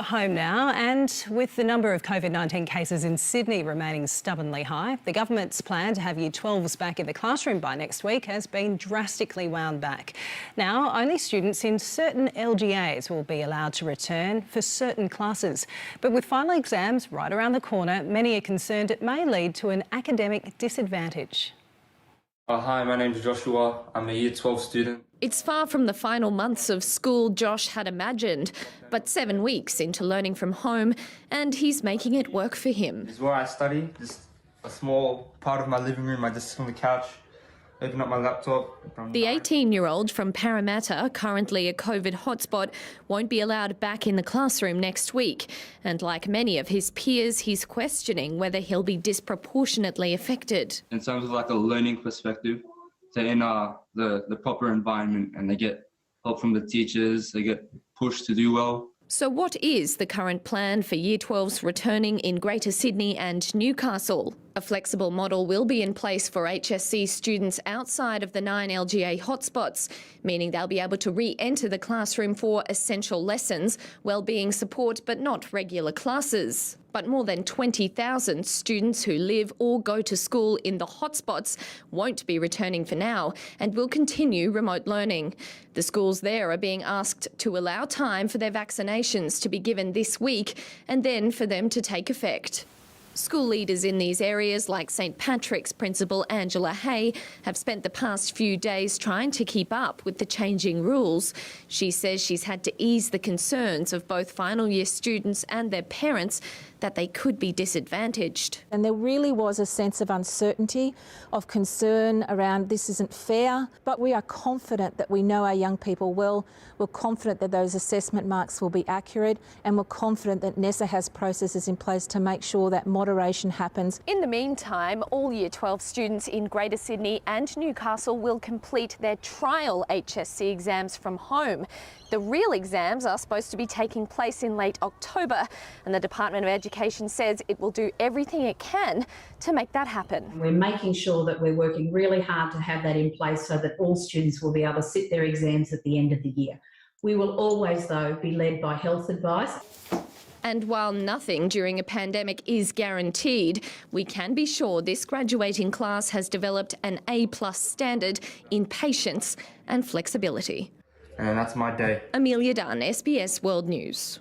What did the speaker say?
Home now, and with the number of COVID-19 cases in Sydney remaining stubbornly high, the government's plan to have Year 12s back in the classroom by next week has been drastically wound back. Now, only students in certain LGAs will be allowed to return for certain classes. But with final exams right around the corner, many are concerned it may lead to an academic disadvantage. Hi, my name's Joshua. I'm a Year 12 student. It's far from the final months of school Josh had imagined, but 7 weeks into learning from home, and he's making it work for him. This is where I study, just a small part of my living room. I just sit on the couch, open up my laptop. The 18-year-old from Parramatta, currently a COVID hotspot, won't be allowed back in the classroom next week. And like many of his peers, he's questioning whether he'll be disproportionately affected. In terms of like a learning perspective, they're in the proper environment and they get help from the teachers, they get pushed to do well. So what is the current plan for Year 12s returning in Greater Sydney and Newcastle? A flexible model will be in place for HSC students outside of the 9 LGA hotspots, meaning they'll be able to re-enter the classroom for essential lessons, wellbeing support, but not regular classes. But more than 20,000 students who live or go to school in the hotspots won't be returning for now and will continue remote learning. The schools there are being asked to allow time for their vaccinations to be given this week and then for them to take effect. School leaders in these areas, like St Patrick's Principal Angela Hay, have spent the past few days trying to keep up with the changing rules. She says she's had to ease the concerns of both final year students and their parents that they could be disadvantaged. And there really was a sense of uncertainty, of concern around this isn't fair, but we are confident that we know our young people well. We're confident that those assessment marks will be accurate, and we're confident that NESA has processes in place to make sure that moderation happens. In the meantime, all Year 12 students in Greater Sydney and Newcastle will complete their trial HSC exams from home. The real exams are supposed to be taking place in late October, and the Department of Education says it will do everything it can to make that happen. We're making sure that we're working really hard to have that in place so that all students will be able to sit their exams at the end of the year. We will always, though, be led by health advice. And while nothing during a pandemic is guaranteed, we can be sure this graduating class has developed an A+ standard in patience and flexibility. And that's my day. Amelia Dunn, SBS World News.